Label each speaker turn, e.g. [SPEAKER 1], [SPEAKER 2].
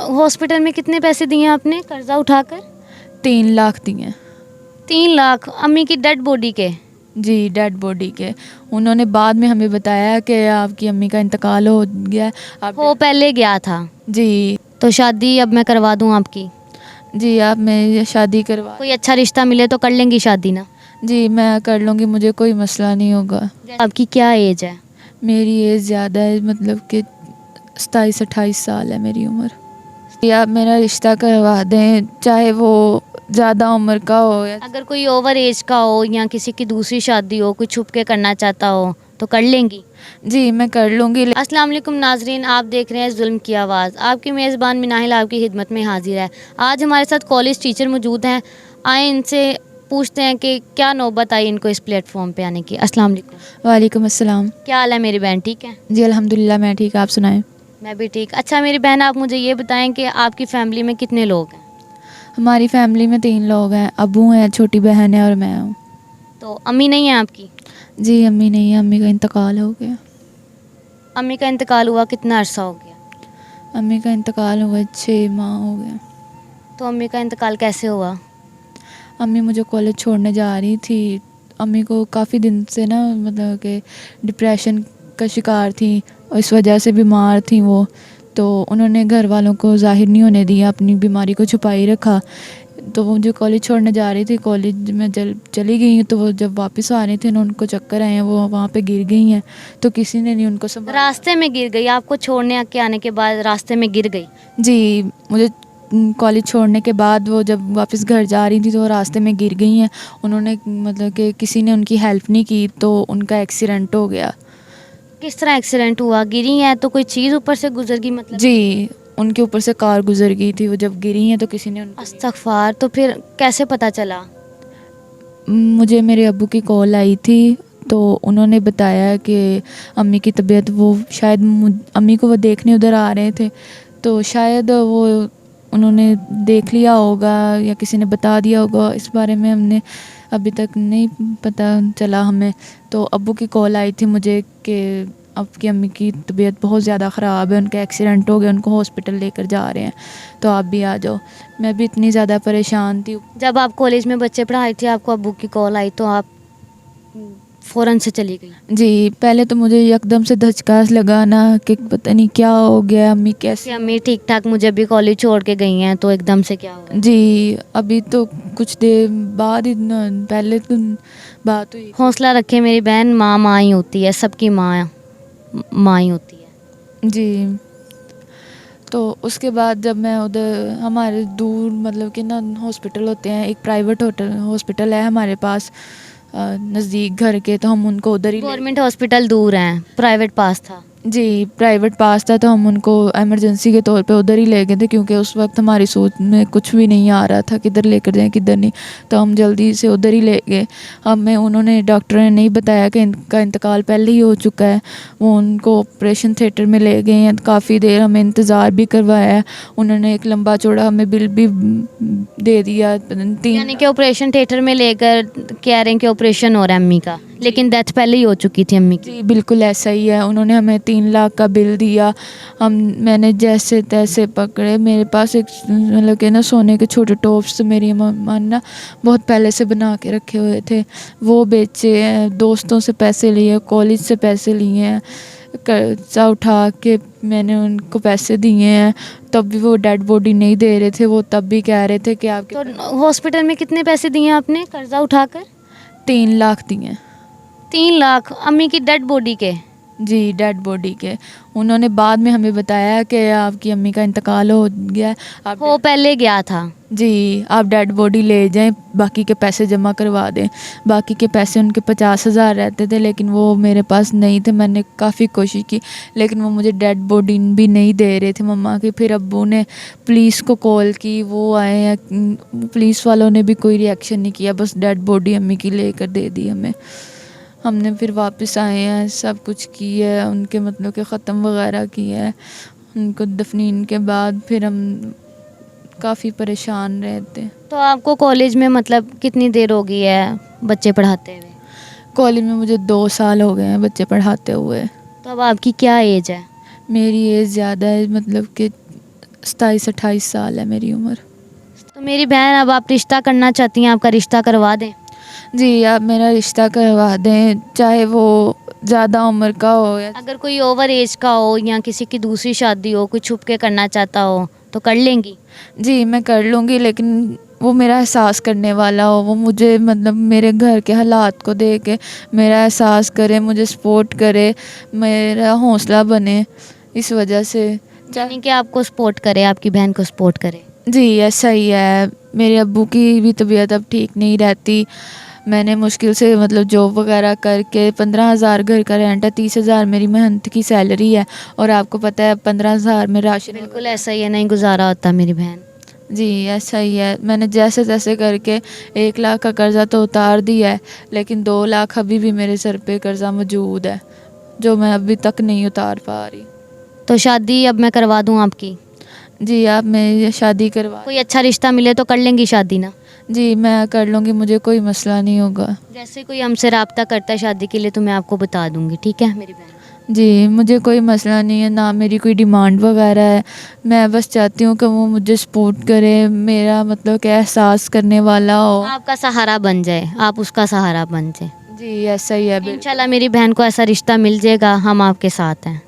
[SPEAKER 1] Hospital में कितने पैसे दिए आप ने कर्जा उठाकर?
[SPEAKER 2] 3 लाख दिए।
[SPEAKER 1] 3 लाख अम्मी की डेड बॉडी के?
[SPEAKER 2] जी, डेड बॉडी के। उन्होंने बाद में हमें बताया कि आपकी अम्मी का इंतकाल हो गया है। आप
[SPEAKER 1] वो पहले गया था
[SPEAKER 2] जी
[SPEAKER 1] तो शादी अब मैं करवा दूं आपकी?
[SPEAKER 2] जी, आप मेरी शादी करवा।
[SPEAKER 1] कोई अच्छा रिश्ता मिले तो कर लेंगी शादी ना?
[SPEAKER 2] जी, मैं कर लूँगी, मुझे कोई मसला नहीं होगा।
[SPEAKER 1] आपकी क्या एज है?
[SPEAKER 2] मेरी एज ज़्यादा है, मतलब कि 27-28 साल है मेरी उम्र। या आप मेरा रिश्ता करवा दें, चाहे वो ज़्यादा उम्र का हो या।
[SPEAKER 1] अगर कोई ओवर एज का हो या किसी की दूसरी शादी हो, कोई छुप के करना चाहता हो तो कर लेंगी?
[SPEAKER 2] जी, मैं कर लूँगी।
[SPEAKER 1] अस्सलाम वालेकुम नाजरीन, आप देख रहे हैं जुल्म की आवाज़। आपकी मेज़बान मिनाहिल आपकी खिदमत में हाजिर है। आज हमारे साथ कॉलेज टीचर मौजूद हैं। आए इनसे पूछते हैं कि क्या नौबत आई इनको इस प्लेटफॉर्म पे आने की। अस्सलाम वालेकुम।
[SPEAKER 2] वालेकुम अस्सलाम।
[SPEAKER 1] क्या हाल है मेरी बहन, ठीक है?
[SPEAKER 2] जी अल्हम्दुलिल्लाह, मैं ठीक, आप सुनाएं।
[SPEAKER 1] मैं भी ठीक। अच्छा मेरी बहन, आप मुझे ये बताएं कि आपकी फ़ैमिली में कितने लोग हैं?
[SPEAKER 2] हमारी फैमिली में 3 लोग हैं, अबू हैं, छोटी बहन है और मैं हूँ।
[SPEAKER 1] तो अम्मी नहीं है आपकी?
[SPEAKER 2] जी, अम्मी नहीं है, अम्मी का इंतकाल हो गया।
[SPEAKER 1] अम्मी का इंतकाल हुआ कितना अरसा हो गया?
[SPEAKER 2] अम्मी का इंतकाल हुआ 6 माह हो गया।
[SPEAKER 1] तो अम्मी का इंतकाल कैसे हुआ?
[SPEAKER 2] अम्मी मुझे कॉलेज छोड़ने जा रही थी। अम्मी को काफ़ी दिन से ना, मतलब कि डिप्रेशन का शिकार थी और इस वजह से बीमार थी वो। तो उन्होंने घर वालों को ज़ाहिर नहीं होने दिया, अपनी बीमारी को छुपाई रखा। तो वो जो कॉलेज छोड़ने जा रही थी, कॉलेज में चली गई। तो वो जब वापस आ रही थी ना, उनको चक्कर आए हैं, वो वहाँ पे गिर गई हैं। तो किसी ने नहीं उनको संभाला।
[SPEAKER 1] रास्ते में गिर गई? आपको छोड़ने के आने के बाद रास्ते में गिर गई?
[SPEAKER 2] जी, मुझे कॉलेज छोड़ने के बाद वो जब वापस घर जा रही थी तो वो रास्ते में गिर गई हैं। उन्होंने, मतलब कि किसी ने उनकी हेल्प नहीं की तो उनका एक्सीडेंट हो गया।
[SPEAKER 1] किस तरह एक्सीडेंट हुआ? गिरी हैं तो कोई चीज़ ऊपर से गुजर गई मतलब?
[SPEAKER 2] जी, उनके ऊपर से कार गुजर गई थी। वो जब गिरी हैं तो किसी ने उनको।
[SPEAKER 1] अस्तगफार। तो फिर कैसे पता चला?
[SPEAKER 2] मुझे मेरे अब्बू की कॉल आई थी तो उन्होंने बताया कि अम्मी की तबीयत, वो शायद अम्मी को वो देखने उधर आ रहे थे तो शायद वो उन्होंने देख लिया होगा या किसी ने बता दिया होगा। इस बारे में हमने अभी तक नहीं पता चला हमें। तो अब्बू की कॉल आई थी मुझे कि आपकी अम्मी की तबीयत बहुत ज़्यादा ख़राब है, उनका एक्सीडेंट हो गया, उनको हॉस्पिटल लेकर जा रहे हैं, तो आप भी आ जाओ। मैं भी इतनी ज़्यादा परेशान थी।
[SPEAKER 1] जब आप कॉलेज में बच्चे पढ़ाई थी, आपको अब्बू की कॉल आई तो आप फ़ौरन से चली गई?
[SPEAKER 2] जी, पहले तो मुझे एकदम से धचकास लगा ना कि पता नहीं क्या हो गया, अम्मी
[SPEAKER 1] कि
[SPEAKER 2] कैसे।
[SPEAKER 1] अम्मी ठीक ठाक मुझे भी कॉलेज छोड़ के गई हैं तो एकदम से क्या हुआ?
[SPEAKER 2] जी, अभी तो कुछ देर बाद ही पहले तो बात हुई।
[SPEAKER 1] हौसला रखें मेरी बहन, माँ माँ ही होती है, सबकी माँ माँ ही होती है।
[SPEAKER 2] जी, तो उसके बाद जब मैं उधर, हमारे दूर मतलब कि ना हॉस्पिटल होते हैं, एक प्राइवेट हॉस्पिटल है हमारे पास नज़दीक घर के, तो हम उनको उधर ही
[SPEAKER 1] गवर्नमेंट हॉस्पिटल दूर हैं, प्राइवेट पास था?
[SPEAKER 2] जी, प्राइवेट पास था तो हम उनको इमरजेंसी के तौर पे उधर ही ले गए थे, क्योंकि उस वक्त हमारी सोच में कुछ भी नहीं आ रहा था किधर लेकर जाएं किधर नहीं। तो हम जल्दी से उधर ही ले गए। हमें उन्होंने, डॉक्टर ने नहीं बताया कि इनका इंतकाल पहले ही हो चुका है। वो उनको ऑपरेशन थिएटर में ले गए हैं। काफ़ी देर हमें इंतज़ार भी करवाया है। उन्होंने एक लंबा चौड़ा हमें बिल भी दे दिया 3।
[SPEAKER 1] यानी कि ऑपरेशन थिएटर में लेकर कह रहे हैं कि ऑपरेशन हो रहा है अम्मी का, लेकिन डेथ पहले ही हो चुकी थी अम्मी की?
[SPEAKER 2] जी बिल्कुल ऐसा ही है। उन्होंने हमें 3 लाख का बिल दिया। मैंने जैसे तैसे पकड़े। मेरे पास एक, मतलब कि ना, सोने के छोटे टॉप्स मेरी मम्मा ने ना बहुत पहले से बना के रखे हुए थे, वो बेचे हैं। दोस्तों से पैसे लिए, कॉलेज से पैसे लिए हैं, कर्जा उठा के मैंने उनको पैसे दिए हैं। तब भी वो डेड बॉडी नहीं दे रहे थे। वो तब भी कह रहे थे कि आपके।
[SPEAKER 1] तो हॉस्पिटल में कितने पैसे दिए आपने कर्जा उठाकर?
[SPEAKER 2] 3 लाख दिए।
[SPEAKER 1] 3 लाख अम्मी की डेड बॉडी के?
[SPEAKER 2] जी, डेड बॉडी के। उन्होंने बाद में हमें बताया कि आपकी अम्मी का इंतकाल हो गया है, आप।
[SPEAKER 1] वो पहले गया था?
[SPEAKER 2] जी, आप डेड बॉडी ले जाएं, बाकी के पैसे जमा करवा दें। बाकी के पैसे उनके 50,000 रहते थे, लेकिन वो मेरे पास नहीं थे। मैंने काफ़ी कोशिश की, लेकिन वो मुझे डेड बॉडी भी नहीं दे रहे थे मम्मा की। फिर अब्बू ने पुलिस को कॉल की, वो आए हैं। पुलिस वालों ने भी कोई रिएक्शन नहीं किया, बस डेड बॉडी अम्मी की लेकर दे दी हमें। हमने फिर वापस आए हैं, सब कुछ किया है, उनके मतलब के ख़त्म वगैरह किया है। उनको दफनीन के बाद फिर हम काफ़ी परेशान रहते।
[SPEAKER 1] तो आपको कॉलेज में मतलब कितनी देर हो गई है बच्चे पढ़ाते हुए?
[SPEAKER 2] कॉलेज में मुझे 2 साल हो गए हैं बच्चे पढ़ाते हुए।
[SPEAKER 1] तो अब आपकी क्या एज है?
[SPEAKER 2] मेरी एज ज़्यादा है, मतलब कि 27-28 साल है मेरी उम्र।
[SPEAKER 1] तो मेरी बहन, अब आप रिश्ता करना चाहती हैं, आपका रिश्ता करवा दें?
[SPEAKER 2] जी, आप मेरा रिश्ता करवा दें, चाहे वो ज़्यादा उम्र का हो या
[SPEAKER 1] अगर कोई ओवर एज का हो या किसी की दूसरी शादी हो, कोई छुप के करना चाहता हो तो कर लेंगी?
[SPEAKER 2] जी, मैं कर लूँगी, लेकिन वो मेरा एहसास करने वाला हो, वो मुझे मतलब मेरे घर के हालात को देख के मेरा एहसास करे, मुझे सपोर्ट करे, मेरा हौसला बने, इस वजह से।
[SPEAKER 1] यानी कि आपको सपोर्ट करे, आपकी बहन को सपोर्ट करे।
[SPEAKER 2] जी, ऐसा ही है। मेरे अब्बू की भी तबीयत अब ठीक नहीं रहती। मैंने मुश्किल से मतलब जॉब वगैरह करके 15,000 घर का रेंट है, 30,000 मेरी मेहनत की सैलरी है, और आपको पता है 15,000 में राशन।
[SPEAKER 1] बिल्कुल ऐसा ही है, नहीं गुजारा होता मेरी बहन।
[SPEAKER 2] जी, ऐसा ही है। मैंने जैसे तैसे करके 1 लाख का कर्ज़ा तो उतार दिया है, लेकिन 2 लाख अभी भी मेरे सर पे कर्ज़ा मौजूद है, जो मैं अभी तक नहीं उतार पा रही।
[SPEAKER 1] तो शादी अब मैं करवा दूं आपकी?
[SPEAKER 2] जी, आप मेरी शादी करवा।
[SPEAKER 1] कोई अच्छा रिश्ता मिले तो कर लेंगी शादी ना?
[SPEAKER 2] जी, मैं कर लूँगी, मुझे कोई मसला नहीं होगा।
[SPEAKER 1] जैसे कोई हमसे रब्ता करता है शादी के लिए तो मैं आपको बता दूंगी, ठीक है मेरी बहन?
[SPEAKER 2] जी, मुझे कोई मसला नहीं है, ना मेरी कोई डिमांड वगैरह है। मैं बस चाहती हूँ कि वो मुझे सपोर्ट करे, मेरा मतलब कि एहसास करने वाला हो।
[SPEAKER 1] आपका सहारा बन जाए, आप उसका सहारा बन जाए।
[SPEAKER 2] जी, ऐसा ही है।
[SPEAKER 1] इंशाल्लाह मेरी बहन को ऐसा रिश्ता मिल जाएगा, हम आपके साथ हैं।